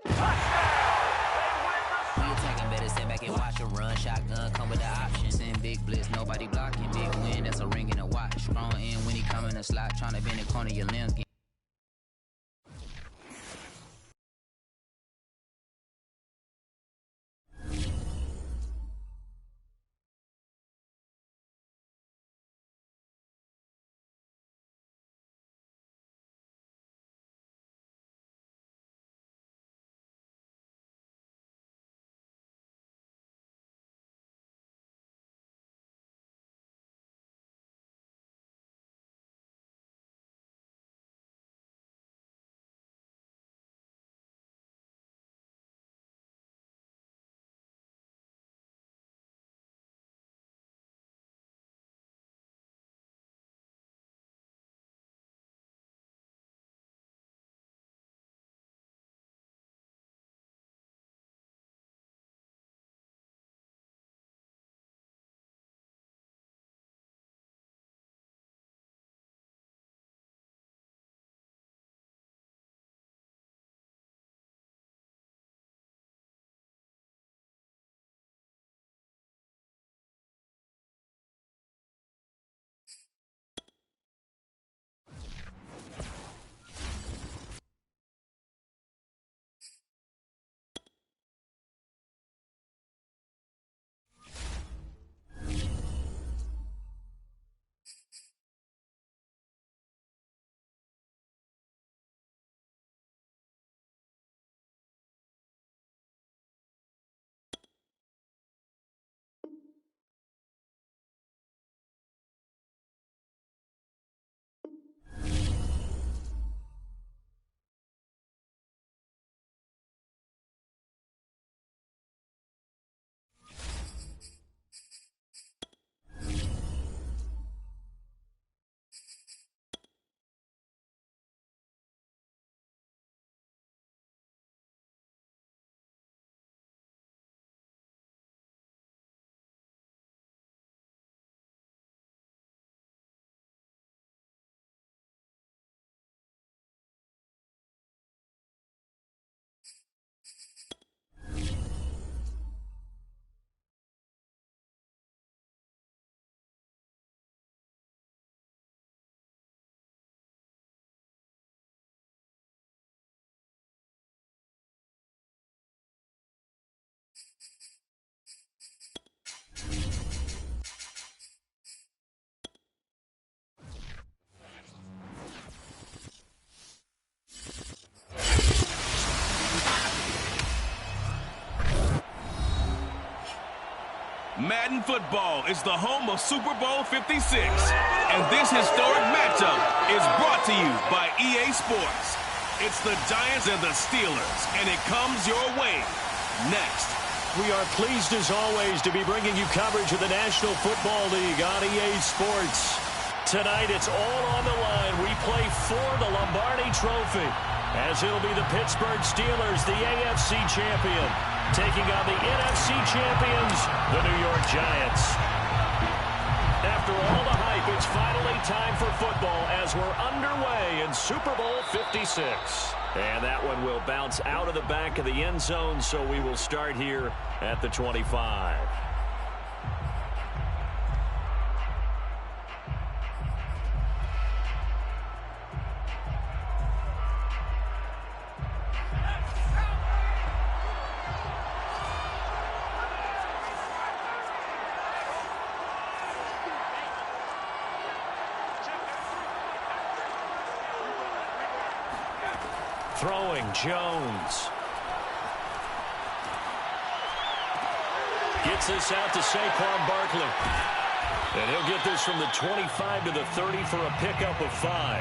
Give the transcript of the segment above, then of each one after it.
We attacking, better sit back and watch a run. Shotgun come with the option. Send big blitz, nobody blocking. Big win, that's a ring and a watch. Strong in when he come in the slot, trying to bend the corner of your limb. Madden football is the home of Super Bowl 56. And this historic matchup is brought to you by EA Sports. It's the Giants and the Steelers, and it comes your way next. We are pleased, as always, to be bringing you coverage of the National Football League on EA Sports. Tonight, it's all on the line. We play for the Lombardi Trophy, as it'll be the Pittsburgh Steelers, the AFC champion, taking on the NFC champions, the New York Giants. After all the hype, it's finally time for football as we're underway in Super Bowl 56. And that one will bounce out of the back of the end zone, so we will start here at the 25. Throwing, Jones. Gets this out to Saquon Barkley. And he'll get this from the 25 to the 30 for a pickup of 5.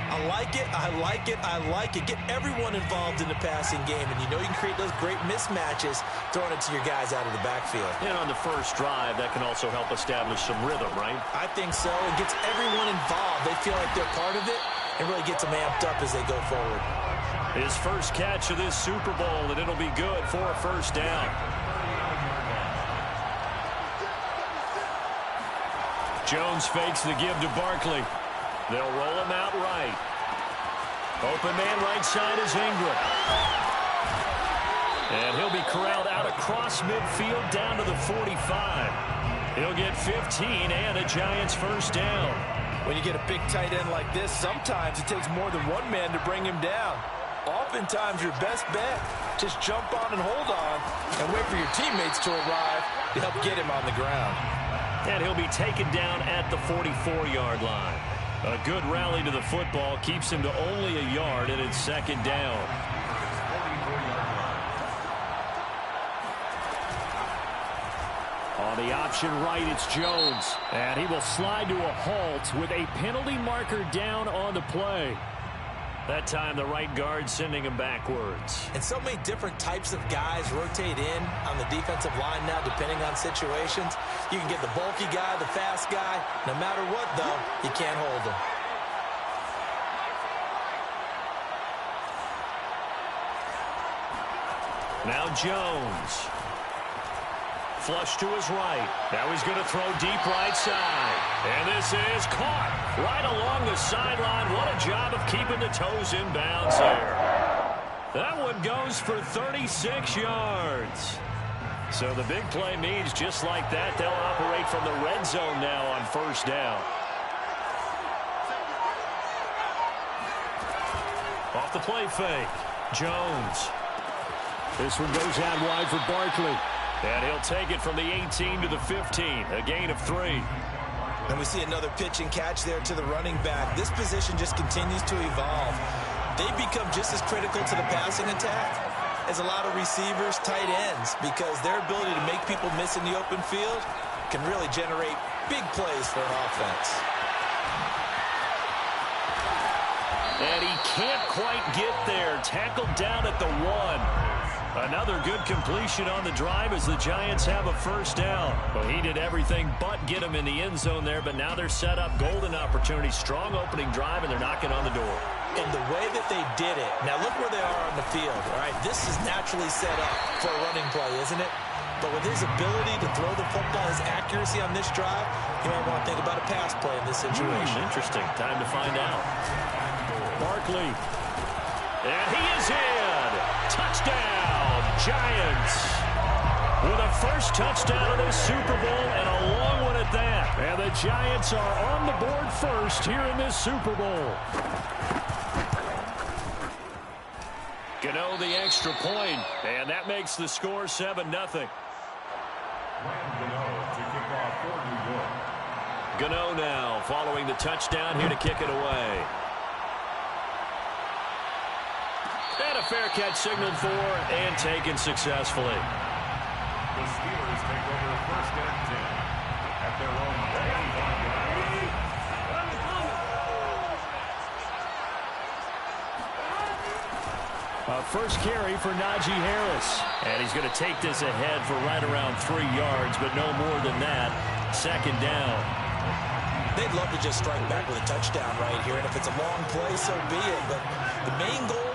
I like it, I like it, I like it. Get everyone involved in the passing game, and you know you can create those great mismatches throwing it to your guys out of the backfield. And on the first drive, that can also help establish some rhythm, right? I think so. It gets everyone involved. They feel like they're part of it, and really gets them amped up as they go forward. His first catch of this Super Bowl, and it'll be good for a first down. Jones fakes the give to Barkley. They'll roll him out right. Open man right side is Ingram. And he'll be corralled out across midfield down to the 45. He'll get 15 and a Giants first down. When you get a big tight end like this, sometimes it takes more than one man to bring him down. Oftentimes, your best bet, just jump on and hold on and wait for your teammates to arrive to help get him on the ground. And he'll be taken down at the 44-yard line. A good rally to the football keeps him to only a yard, and it's second down. On the option right, it's Jones. And he will slide to a halt with a penalty marker down on the play. That time, the right guard sending him backwards. And so many different types of guys rotate in on the defensive line now, depending on situations. You can get the bulky guy, the fast guy. No matter what, though, you can't hold him. Now Jones. Flush to his right. Now he's going to throw deep right side. And this is caught right along the sideline. What a job of keeping the toes in bounds there. That one goes for 36 yards. So the big play means just like that, they'll operate from the red zone now on first down. Off the play fake. Jones. This one goes out wide for Barkley. And he'll take it from the 18 to the 15, a gain of 3. And we see another pitch and catch there to the running back. This position just continues to evolve. They become just as critical to the passing attack as a lot of receivers, tight ends, because their ability to make people miss in the open field can really generate big plays for an offense. And he can't quite get there. Tackled down at the 1. Another good completion on the drive as the Giants have a first down. Well, he did everything but get him in the end zone there, but now they're set up. Golden opportunity, strong opening drive, and they're knocking on the door. And the way that they did it, now look where they are on the field. All right, this is naturally set up for a running play, isn't it? But with his ability to throw the football, his accuracy on this drive, you might want to think about a pass play in this situation. Interesting. Time to find out. Barkley. And he is in. Touchdown, Giants. With a first touchdown of this Super Bowl and a long one at that. And the Giants are on the board first here in this Super Bowl. Gano the extra point, and that makes the score 7-0. Gano now following the touchdown here to kick it away. And a fair catch signaled for and taken successfully. The Steelers take over first and 10 at their own 35-yard line. First carry for Najee Harris. And he's going to take this ahead for right around 3 yards, but no more than that. Second down. They'd love to just strike back with a touchdown right here, and if it's a long play, so be it. But the main goal,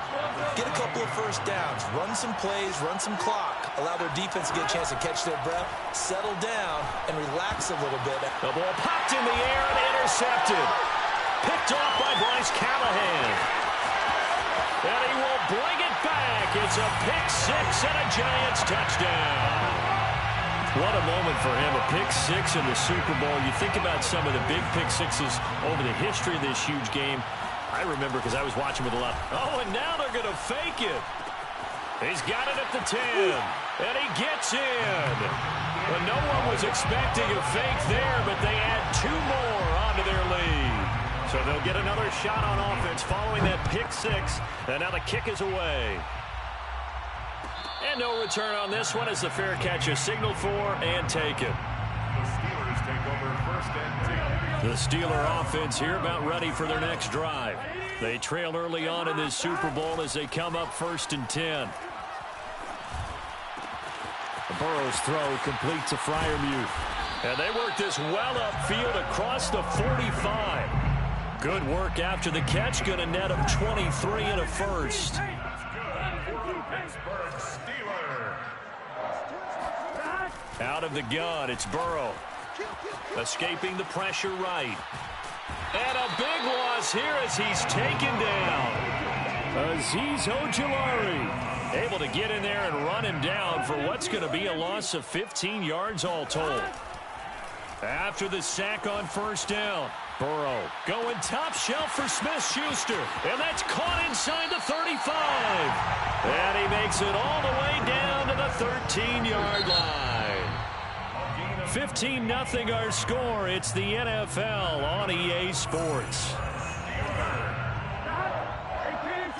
get a couple of first downs, run some plays, run some clock, allow their defense to get a chance to catch their breath, settle down, and relax a little bit. The ball popped in the air and intercepted. Picked off by Bryce Callahan. And he will bring it back. It's a pick six and a Giants touchdown. What a moment for him, a pick six in the Super Bowl. You think about some of the big pick sixes over the history of this huge game. I remember because I was watching with a lot. Oh, and now they're going to fake it. He's got it at the 10, and he gets in. Well, no one was expecting a fake there, but they add 2 more onto their lead. So they'll get another shot on offense following that pick six, and now the kick is away. And no return on this one as the fair catch is signaled for and taken. The Steelers take over first and 10. The Steeler offense here about ready for their next drive. They trail early on in this Super Bowl as they come up first and 10. Burrow's throw complete to Freiermuth. And they work this well upfield across the 45. Good work after the catch. Going to net them 23 and a first. Out of the gun, it's Burrow. Escaping the pressure right. And a big loss here as he's taken down. Azeez Ojulari able to get in there and run him down for what's going to be a loss of 15 yards all told. After the sack on first down, Burrow going top shelf for Smith-Schuster. And that's caught inside the 35. And he makes it all the way down to the 13-yard line. 15-0 our score. It's the NFL on EA Sports.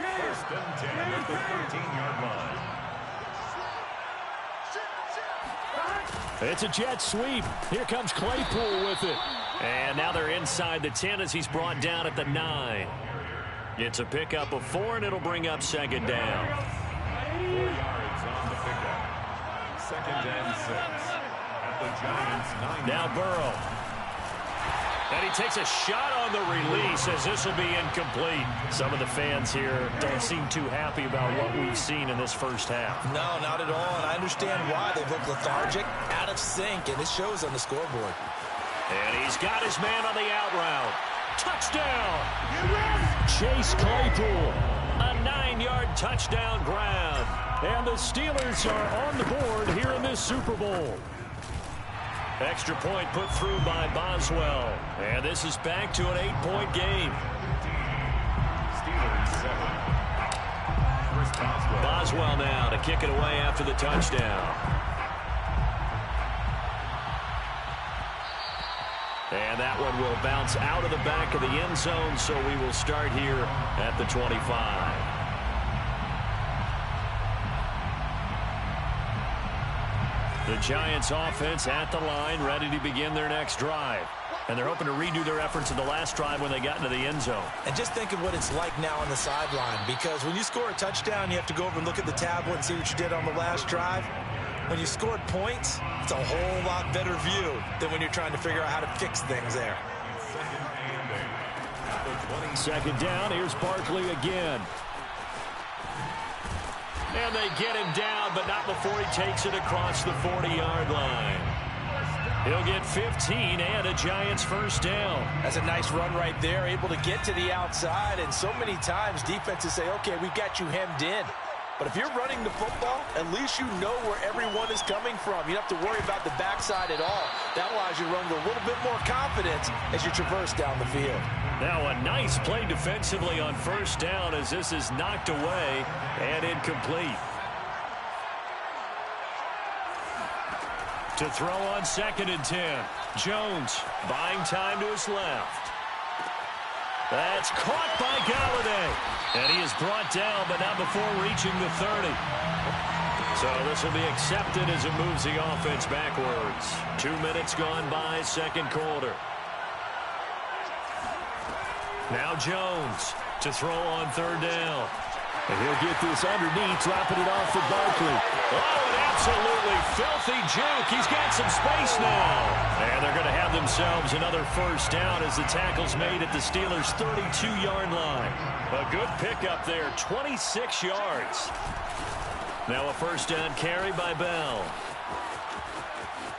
First and 10 at the 13-yard line. It's a jet sweep. Here comes Claypool with it. And now they're inside the 10 as he's brought down at the 9. It's a pickup of 4, and it'll bring up second down. 4 yards on the pickup. Second and 6 at the Giants' 9. Now Burrow. And he takes a shot on the release as this will be incomplete. Some of the fans here don't seem too happy about what we've seen in this first half. No, not at all, and I understand why. They look lethargic, out of sync, and it shows on the scoreboard. And he's got his man on the out route. Touchdown! Chase Claypool. A 9-yard touchdown grab. And the Steelers are on the board here in this Super Bowl. Extra point put through by Boswell. And this is back to an 8-point game. Steelers 7. First Boswell. Boswell now to kick it away after the touchdown. And that one will bounce out of the back of the end zone, so we will start here at the 25. The Giants offense at the line, ready to begin their next drive. And they're hoping to redo their efforts in the last drive when they got into the end zone. And just think of what it's like now on the sideline, because when you score a touchdown, you have to go over and look at the tablet and see what you did on the last drive. When you scored points, it's a whole lot better view than when you're trying to figure out how to fix things there. Second down, here's Barkley again. And they get him down, but not before he takes it across the 40-yard line. He'll get 15 and a Giants first down. That's a nice run right there, able to get to the outside. And so many times defenses say, okay, we got you hemmed in. But if you're running the football, at least you know where everyone is coming from. You don't have to worry about the backside at all. That allows you to run with a little bit more confidence as you traverse down the field. Now a nice play defensively on first down as this is knocked away and incomplete. To throw on second and 10. Jones buying time to his left. That's caught by Galladay. And he is brought down, but not before reaching the 30. So this will be accepted as it moves the offense backwards. 2 minutes gone by, second quarter. Now Jones to throw on third down. And he'll get this underneath, dropping it off for Barkley. Oh, an absolutely filthy juke. He's got some space now. And they're going to have themselves another first down as the tackle's made at the Steelers' 32-yard line. A good pickup there, 26 yards. Now a first down carry by Bell.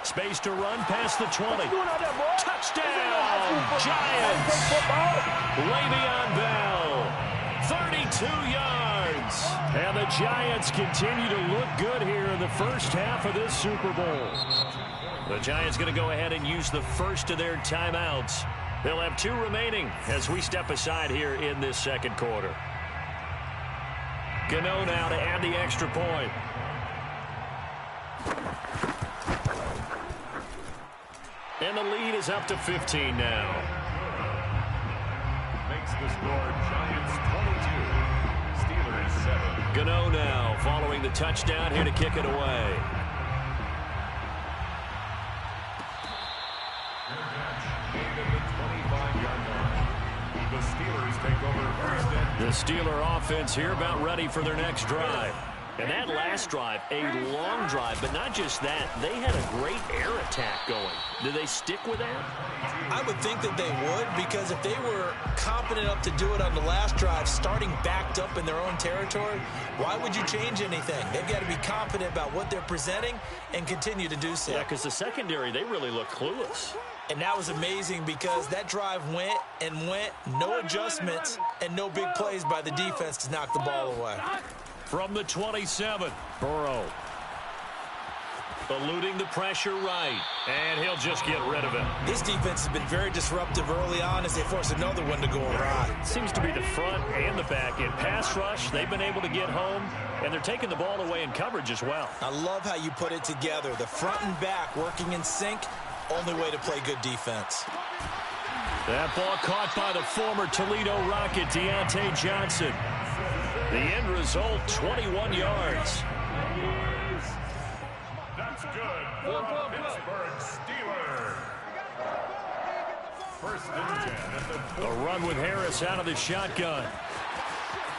Space to run past the 20. Touchdown, Giants. Le'Veon Bell, 32 yards. And the Giants continue to look good here in the first half of this Super Bowl. The Giants going to go ahead and use the first of their timeouts. They'll have 2 remaining as we step aside here in this second quarter. Gano now to add the extra point. And the lead is up to 15 now. Makes the score Giants 22, Steelers 7. Gano now following the touchdown here to kick it away. The Steelers take over first and The Steeler offense here about ready for their next drive. And that last drive, a long drive, but not just that. They had a great air attack going. Do they stick with that? I would think that they would, because if they were confident enough to do it on the last drive, starting backed up in their own territory, why would you change anything? They've got to be confident about what they're presenting and continue to do so. Yeah, because the secondary, they really look clueless. And that was amazing because that drive went and went, no adjustments and no big plays by the defense to knock the ball away. From the 27, Burrow. Eluding the pressure right, and he'll just get rid of it. This defense has been very disruptive early on as they force another one to go awry. Seems to be the front and the back end. Pass rush, they've been able to get home, and they're taking the ball away in coverage as well. I love how you put it together. The front and back working in sync, only way to play good defense. That ball caught by the former Toledo Rocket, Deontay Johnson. The end result, 21 yards. That's good for the Pittsburgh Steelers. First and 10 at the A run with Harris out of the shotgun.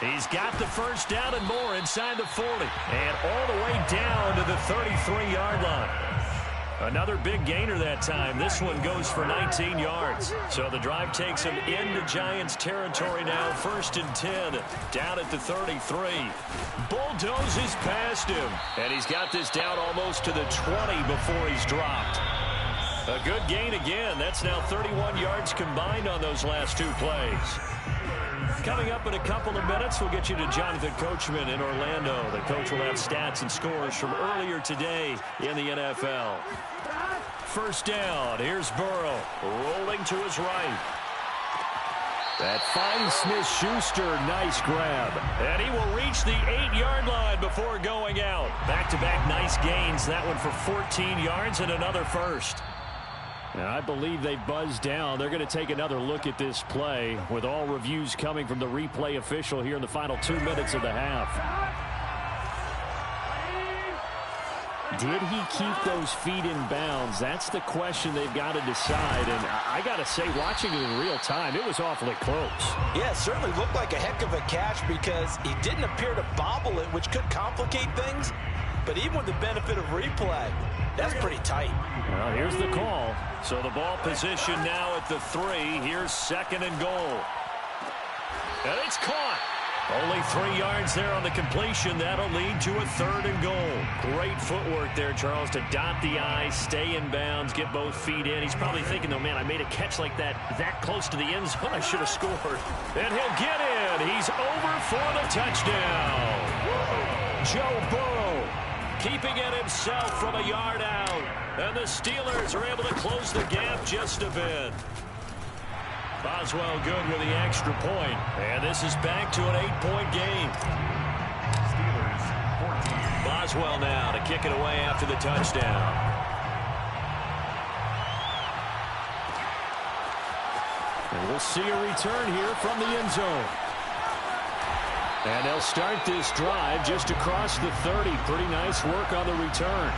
He's got the first down and more inside the 40. And all the way down to the 33-yard line. Another big gainer that time. This one goes for 19 yards. So the drive takes him into Giants territory now. First and 10, down at the 33. Bulldozes past him. And he's got this down almost to the 20 before he's dropped. A good gain again. That's now 31 yards combined on those last two plays. Coming up in a couple of minutes, we'll get you to Jonathan Coachman in Orlando. The coach will have stats and scores from earlier today in the NFL. First down, here's Burrow, rolling to his right. That finds Smith-Schuster, nice grab. And he will reach the 8-yard line before going out. Back-to-back nice gains, that one for 14 yards and another first. And I believe they buzzed down. They're going to take another look at this play with all reviews coming from the replay official here in the final 2 minutes of the half. Did he keep those feet in bounds? That's the question they've got to decide. And I got to say, watching it in real time, it was awfully close. Yeah, it certainly looked like a heck of a catch because he didn't appear to bobble it, which could complicate things. But even with the benefit of replay, that's pretty tight. Well, here's the call. So the ball position now at the 3. Here's second and goal. And it's caught. Only 3 yards there on the completion. That'll lead to a third and goal. Great footwork there, Charles, to dot the I, stay in bounds, get both feet in. He's probably thinking, though, man, I made a catch like that close to the end zone. I should have scored. And he'll get in. He's over for the touchdown. Joe Burrow keeping it himself from a yard out. And the Steelers are able to close the gap just a bit. Boswell good with the extra point. And this is back to an 8-point game. Steelers 14. Boswell now to kick it away after the touchdown. And we'll see a return here from the end zone. And they'll start this drive just across the 30. Pretty nice work on the return.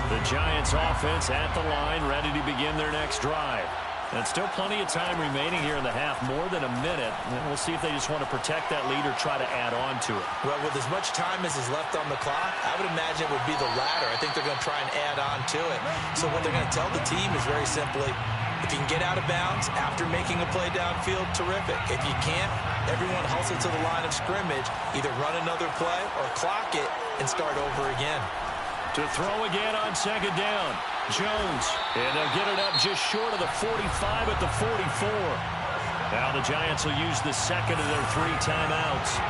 The Giants offense at the line, ready to begin their next drive. And still plenty of time remaining here in the half, more than a minute. And we'll see if they just want to protect that lead or try to add on to it. Well, with as much time as is left on the clock, I would imagine it would be the latter. I think they're going to try and add on to it. So what they're going to tell the team is very simply, if you can get out of bounds after making a play downfield, terrific. If you can't, everyone hustle to the line of scrimmage, either run another play or clock it and start over again. To throw again on second down. Jones. And they'll get it up just short of the 45 at the 44. Now the Giants will use the second of their 3 timeouts,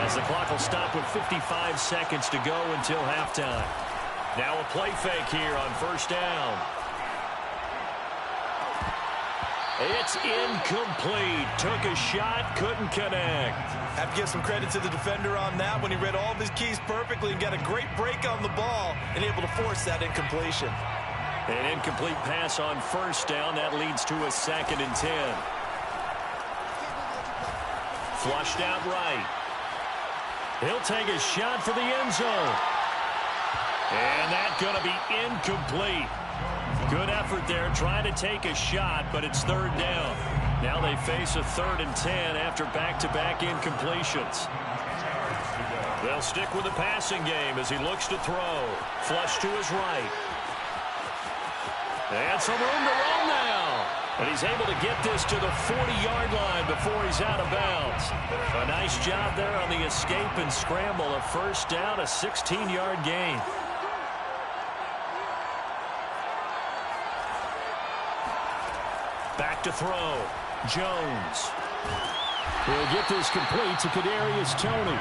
as the clock will stop with 55 seconds to go until halftime. Now a play fake here on first down. It's incomplete. Took a shot, couldn't connect. I have to give some credit to the defender on that when he read all of his keys perfectly and got a great break on the ball and able to force that incompletion. An incomplete pass on first down. That leads to a 2nd and 10. Flushed out right. He'll take a shot for the end zone. And that's going to be incomplete. Good effort there, trying to take a shot, but it's third down. Now they face a 3rd and 10 after back-to-back incompletions. They'll stick with the passing game as he looks to throw. Flush to his right. And some room to run now. And he's able to get this to the 40-yard line before he's out of bounds. A nice job there on the escape and scramble. A first down, a 16-yard gain. Back to throw. Jones. He'll get this complete to Kadarius Toney.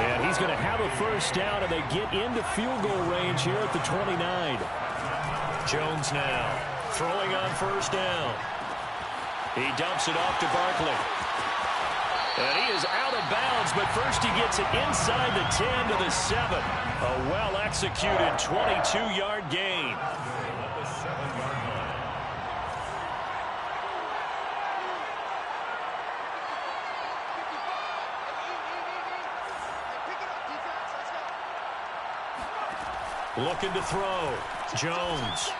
And he's going to have a first down, and they get into field goal range here at the 29. Jones now throwing on first down. He dumps it off to Barkley. And he is out of bounds, but first he gets it inside the 10 to the 7. A well-executed 22-yard gain. Looking to throw. Jones.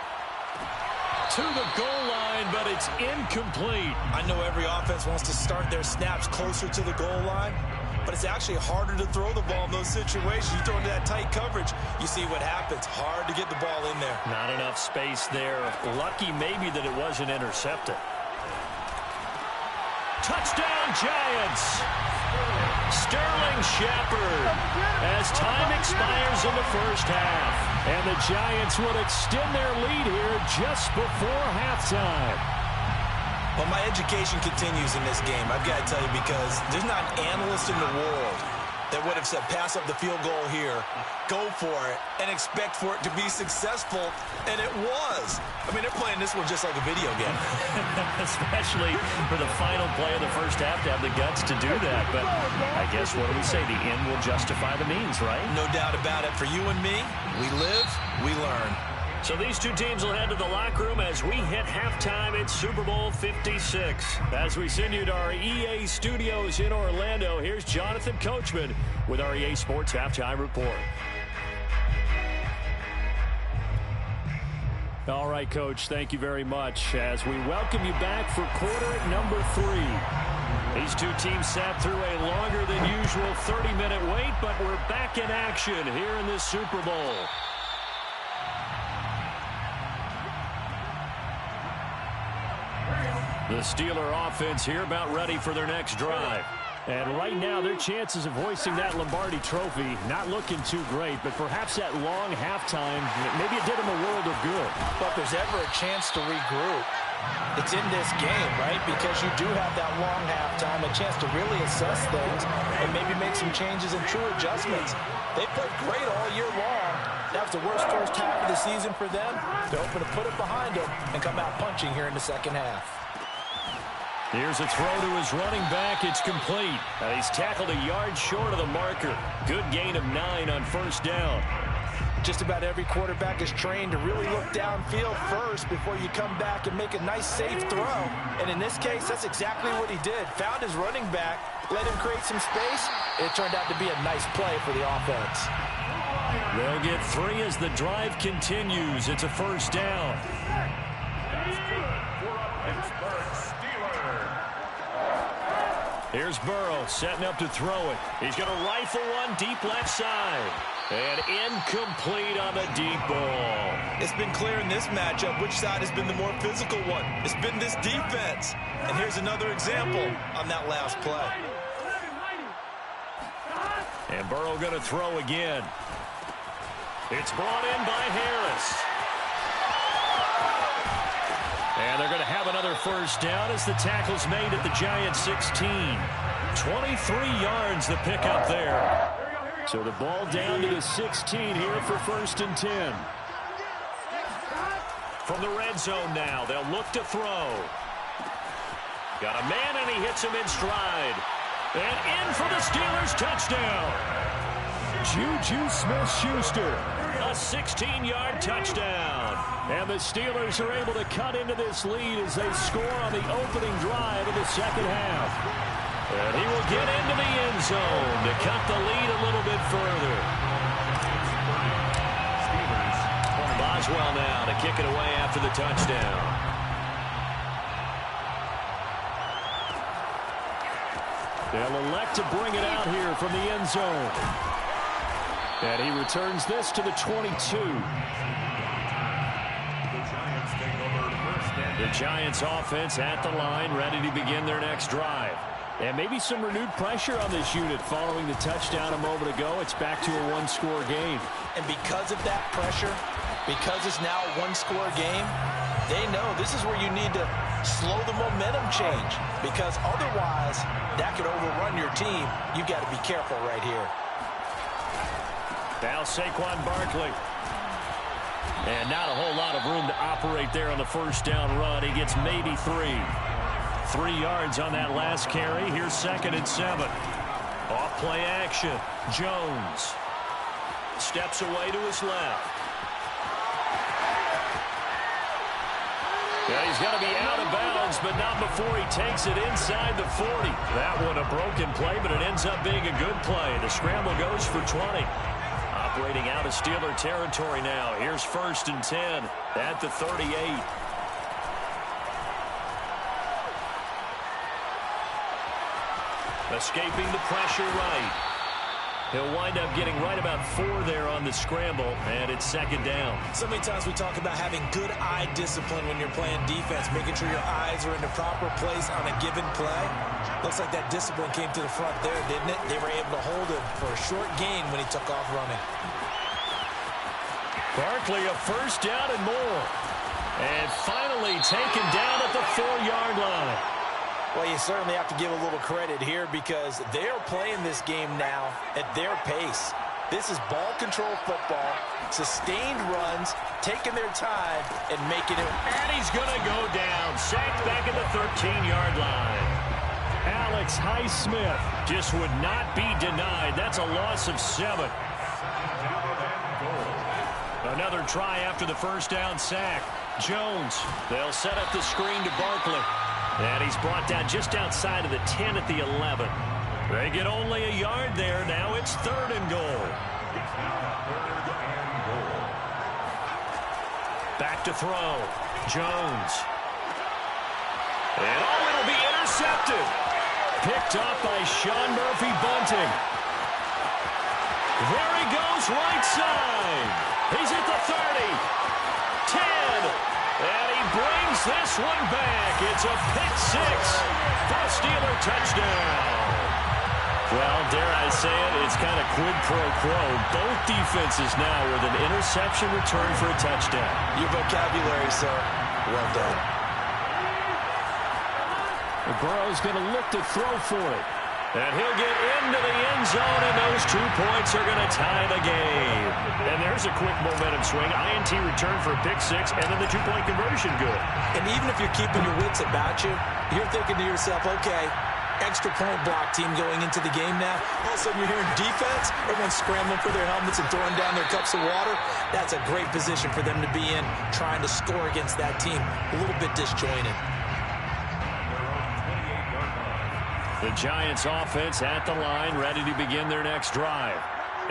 To the goal line, but it's incomplete. I know every offense wants to start their snaps closer to the goal line, but it's actually harder to throw the ball in those situations. You throw into that tight coverage, you see what happens. Hard to get the ball in there. Not enough space there. Lucky maybe that it wasn't intercepted. Touchdown, Giants! Sterling Shepard as time expires in the first half. And the Giants will extend their lead here just before halftime. Well, my education continues in this game, I've got to tell you, because there's not an analyst in the world that would have said pass up the field goal here, go for it, and expect for it to be successful, and it was. I mean, they're playing this one just like a video game. Especially for the final play of the first half to have the guts to do that. But I guess, what do we say? The end will justify the means, right? No doubt about it. For you and me, we live, we learn. So these two teams will head to the locker room as we hit halftime in Super Bowl 56. As we send you to our EA studios in Orlando, here's Jonathan Coachman with our EA Sports Halftime Report. All right, Coach, thank you very much as we welcome you back for quarter number 3. These two teams sat through a longer than usual 30-minute wait, but we're back in action here in this Super Bowl. The Steeler offense here about ready for their next drive. And right now, their chances of hoisting that Lombardi trophy not looking too great, but perhaps that long halftime, maybe it did them a world of good. But if there's ever a chance to regroup, it's in this game, right? Because you do have that long halftime, a chance to really assess things and maybe make some changes and true adjustments. They played great all year long. That was the worst first half of the season for them. They're hoping to put it behind them and come out punching here in the second half. Here's a throw to his running back. It's complete. He's tackled a yard short of the marker. Good gain of 9 on first down. Just about every quarterback is trained to really look downfield first before you come back and make a nice, safe throw. And in this case, that's exactly what he did. Found his running back, let him create some space. It turned out to be a nice play for the offense. They'll get 3 as the drive continues. It's a first down. Here's Burrow setting up to throw it. He's going to rifle one deep left side. And incomplete on the deep ball. It's been clear in this matchup which side has been the more physical one. It's been this defense. And here's another example on that last play. And Burrow going to throw again. It's brought in by Harris. And they're going to have another first down as the tackle's made at the Giants' 16. 23 yards the pickup there. So the ball down to the 16 here for 1st and 10. From the red zone now, they'll look to throw. Got a man, and he hits him in stride. And in for the Steelers' touchdown. Juju Smith-Schuster, a 16-yard touchdown. And the Steelers are able to cut into this lead as they score on the opening drive of the second half. And he will get into the end zone to cut the lead a little bit further. Boswell now to kick it away after the touchdown. They'll elect to bring it out here from the end zone. And he returns this to the 22. The Giants offense at the line, ready to begin their next drive. And maybe some renewed pressure on this unit following the touchdown a moment ago. It's back to a one-score game. And because of that pressure, because it's now a one-score game, They know this is where you need to slow the momentum change, because otherwise that could overrun your team. You've got to be careful right here. Now Saquon Barkley. And not a whole lot of room to operate there on the first down run. He gets maybe 3. 3 yards on that last carry. Here's 2nd and 7. Off play action. Jones steps away to his left. Yeah, he's going to be out of bounds, but not before he takes it inside the 40. That one a broken play, but it ends up being a good play. The scramble goes for 20. Operating out of Steeler territory now. Here's 1st and 10 at the 38. Escaping the pressure right. He'll wind up getting right about 4 there on the scramble, and it's 2nd down. So many times we talk about having good eye discipline when you're playing defense, making sure your eyes are in the proper place on a given play. Looks like that discipline came to the front there, didn't it? They were able to hold him for a short gain when he took off running. Barkley a 1st down and more. And finally taken down at the 4-yard line. Well, you certainly have to give a little credit here because they are playing this game now at their pace. This is ball control football, sustained runs, taking their time, and making it. And he's going to go down. Sacked back at the 13-yard line. Alex Highsmith just would not be denied. That's a loss of 7. Another try after the 1st down sack. Jones, they'll set up the screen to Barkley. And he's brought down just outside of the 10 at the 11. They get only a yard there. Now it's 3rd and goal. Back to throw. Jones. And it'll be intercepted. Picked up by Sean Murphy-Bunting. There he goes, right side. He's at the 30. 10. And he brings this one back. It's a pick 6 for a Steeler touchdown. Well, dare I say it, it's kind of quid pro quo. Both defenses now with an interception return for a touchdown. Your vocabulary, sir. Well done. Burrow's going to look to throw for it. And he'll get into the end zone, and those 2 points are going to tie the game. And there's a quick momentum swing. INT return for a pick 6, and then the 2-point conversion good. And even if you're keeping your wits about you, you're thinking to yourself, okay, extra point block team going into the game now. All of a sudden you're hearing defense, everyone's scrambling for their helmets and throwing down their cups of water. That's a great position for them to be in, trying to score against that team. A little bit disjointed. The Giants offense at the line, ready to begin their next drive.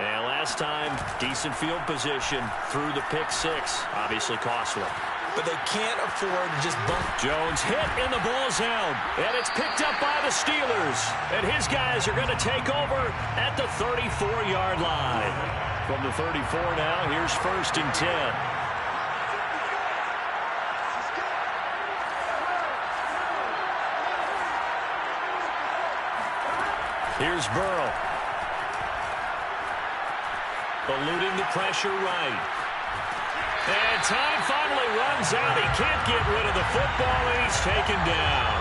And last time, decent field position through the pick 6. Obviously costly. But they can't afford to just bump. Jones hit in the ball zone. And it's picked up by the Steelers. And his guys are going to take over at the 34-yard line. From the 34 now, here's 1st and 10. Here's Burrow. Eluding the pressure right. And time finally runs out. He can't get rid of the football, and he's taken down.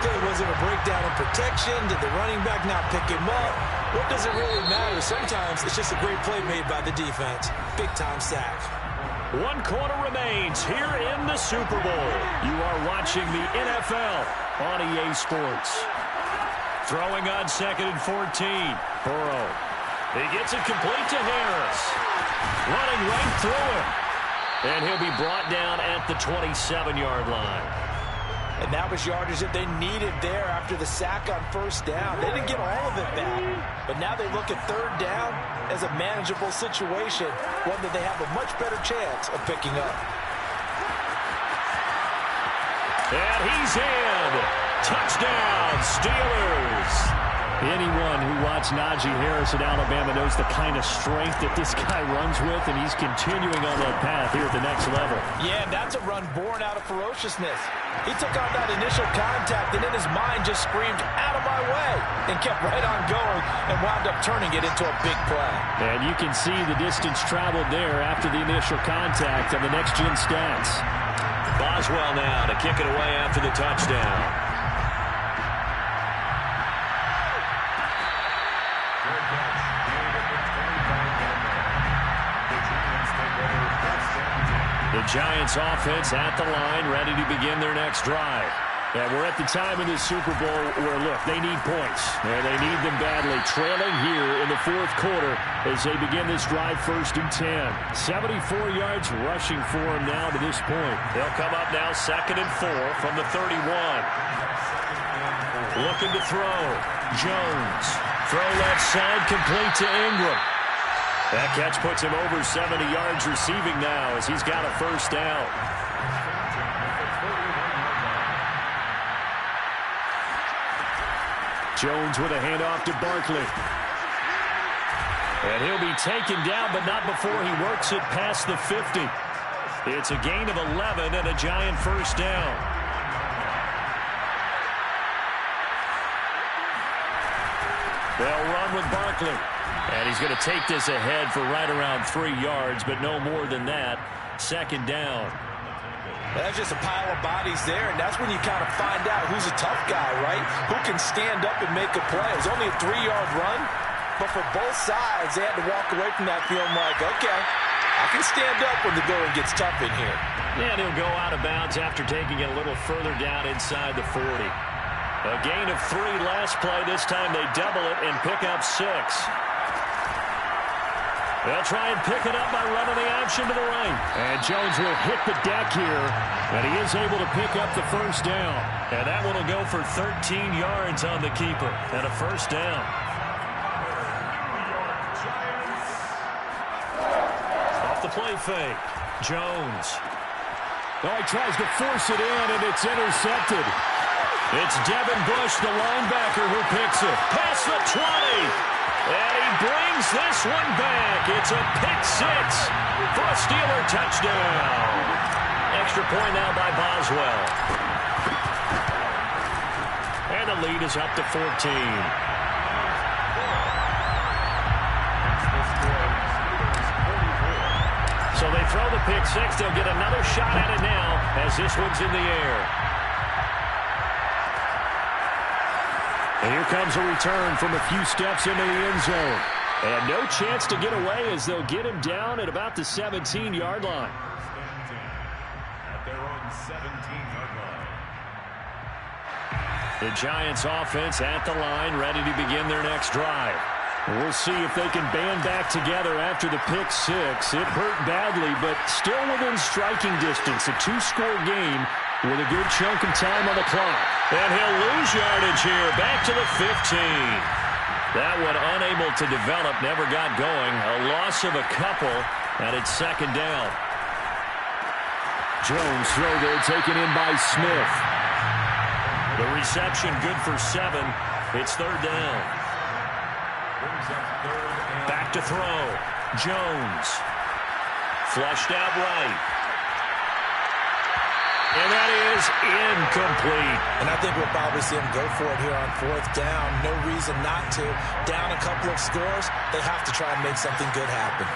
Okay, was it a breakdown in protection? Did the running back not pick him up? What does it really matter? Sometimes it's just a great play made by the defense. Big-time sack. 1 quarter remains here in the Super Bowl. You are watching the NFL on EA Sports. Throwing on 2nd and 14. Burrow. He gets it complete to Harris. Running right through him. And he'll be brought down at the 27-yard line. And that was yardage that they needed there after the sack on 1st down. They didn't get all of it back. But now they look at 3rd down as a manageable situation, one that they have a much better chance of picking up. And he's in. Touchdown, Steelers. Anyone who watched Najee Harris at Alabama knows the kind of strength that this guy runs with, and he's continuing on that path here at the next level. Yeah, that's a run born out of ferociousness. He took on that initial contact, and in his mind just screamed, out of my way, and kept right on going and wound up turning it into a big play. And you can see the distance traveled there after the initial contact on the next-gen stats. Boswell now to kick it away after the touchdown. The Giants offense at the line, ready to begin their next drive. And we're at the time in the Super Bowl where, look, they need points. And they need them badly. Trailing here in the fourth quarter as they begin this drive, 1st and 10. 74 yards rushing for them now to this point. They'll come up now 2nd and 4 from the 31. Looking to throw. Jones. Throw left side, complete to Ingram. That catch puts him over 70 yards receiving now as he's got a 1st down. Jones with a handoff to Barkley. And he'll be taken down, but not before he works it past the 50. It's a gain of 11 and a Giant 1st down. They'll run with Barkley. And he's going to take this ahead for right around 3 yards, but no more than that. 2nd down. That's just a pile of bodies there, and that's when you kind of find out who's a tough guy, right? Who can stand up and make a play. It was only a 3-yard run, but for both sides, they had to walk away from that feeling like, okay, I can stand up when the going gets tough in here. And he'll go out of bounds after taking it a little further down inside the 40. A gain of 3 last play. This time they double it and pick up 6. They'll try and pick it up by running the option to the right. And Jones will hit the deck here, and he is able to pick up the 1st down. And that one will go for 13 yards on the keeper and a 1st down. Off the play fake. Jones. Oh, he tries to force it in, and it's intercepted. It's Devin Bush, the linebacker, who picks it. Past the 20. And he brings this one back. It's a pick 6 for a Steeler touchdown. Extra point now by Boswell. And the lead is up to 14. So they throw the pick 6. They'll get another shot at it now as this one's in the air. And here comes a return from a few steps into the end zone. And no chance to get away as they'll get him down at about the 17-yard line. At their own 17-yard line. The Giants offense at the line, ready to begin their next drive. We'll see if they can band back together after the pick 6. It hurt badly, but still within striking distance. A 2-score game with a good chunk of time on the clock. And he'll lose yardage here, back to the 15. That one unable to develop, never got going. A loss of a couple, and it's 2nd down. Jones throw there, taken in by Smith. The reception good for 7. It's 3rd down. Back to throw. Jones. Flushed out right. And that is incomplete. And I think we'll probably see him go for it here on 4th down. No reason not to. Down a couple of scores, they have to try and make something good happen.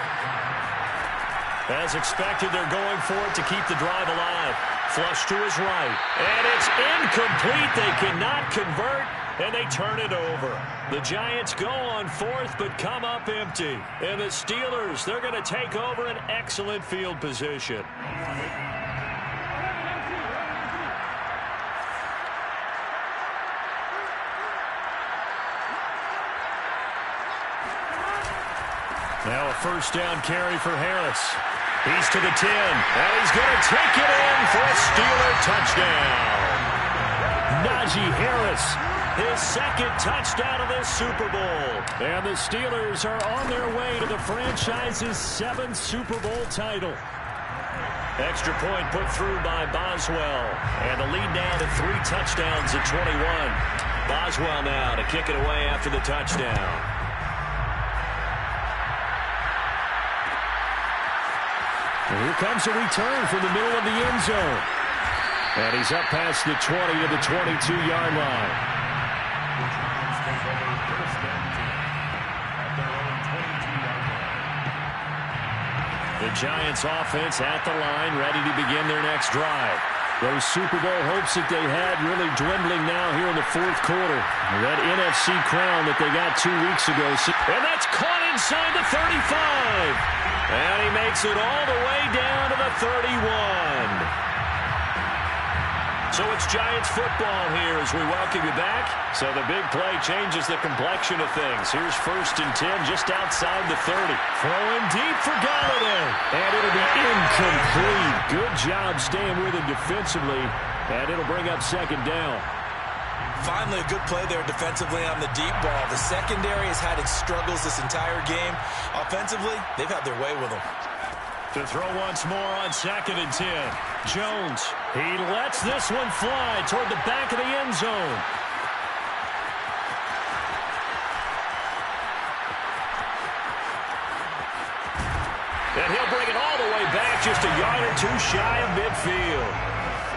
As expected, they're going for it to keep the drive alive. Flush to his right. And it's incomplete. They cannot convert, and they turn it over. The Giants go on 4th, but come up empty. And the Steelers, they're going to take over an excellent field position. Now a 1st down carry for Harris. He's to the 10, and he's going to take it in for a Steeler touchdown. Najee Harris, his 2nd touchdown of this Super Bowl. And the Steelers are on their way to the franchise's 7th Super Bowl title. Extra point put through by Boswell. And the lead now to 3 touchdowns at 21. Boswell now to kick it away after the touchdown. And here comes a return from the middle of the end zone. And he's up past the 20 to the 22-yard line. The Giants offense at the line, ready to begin their next drive. Those Super Bowl hopes that they had really dwindling now here in the fourth quarter. That NFC crown that they got 2 weeks ago. And that's caught inside the 35. And he makes it all the way down to the 31. So it's Giants football here as we welcome you back. So the big play changes the complexion of things. Here's 1st and 10 just outside the 30. Throwing deep for Galladay. And it'll be incomplete. Good job staying with him defensively. And it'll bring up 2nd down. Finally, a good play there defensively on the deep ball. The secondary has had its struggles this entire game. Offensively, they've had their way with them. To throw once more on 2nd and 10. Jones, he lets this one fly toward the back of the end zone. And he'll bring it all the way back just a yard or 2 shy of midfield.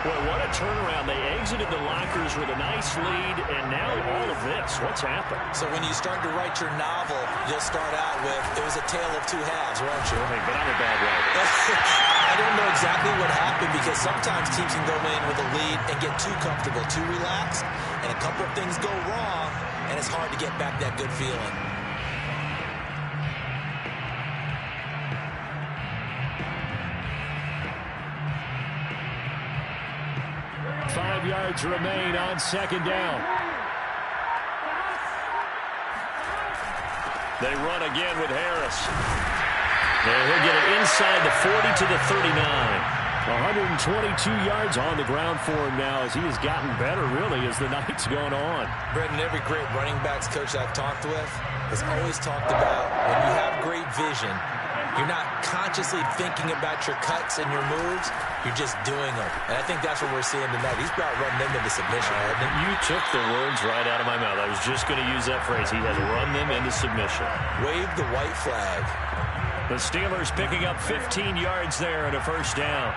Boy, what a turnaround. They exited the lockers with a nice lead, and now all of this. What's happened? So when you start to write your novel, you'll start out with, it was a tale of 2 halves, won't you? Hey, but I'm a bad writer. I don't know exactly what happened because sometimes teams can go in with a lead and get too comfortable, too relaxed, and a couple of things go wrong, and it's hard to get back that good feeling. 5 yards remain on 2nd down. They run again with Harris. And he'll get it inside the 40 to the 39. 122 yards on the ground for him now as he has gotten better, really, as the night's gone on. Brendan, every great running backs coach I've talked with has always talked about when you have great vision, you're not consciously thinking about your cuts and your moves. You're just doing them. And I think that's what we're seeing tonight. He's about run them into submission, hasn't he? You took the words right out of my mouth. I was just going to use that phrase. He has run them into submission. Wave the white flag. The Steelers picking up 15 yards there and a 1st down.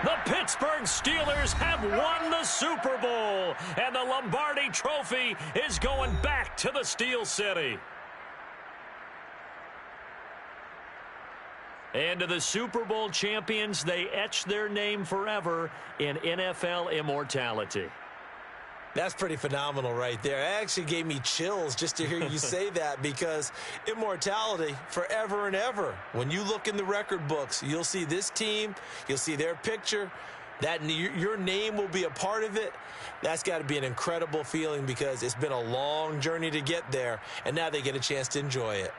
The Pittsburgh Steelers have won the Super Bowl, and the Lombardi Trophy is going back to the Steel City. And to the Super Bowl champions, they etch their name forever in NFL immortality. That's pretty phenomenal right there. It actually gave me chills just to hear you say that because immortality forever and ever. When you look in the record books, you'll see this team, you'll see their picture, that your name will be a part of it. That's got to be an incredible feeling because it's been a long journey to get there, and now they get a chance to enjoy it.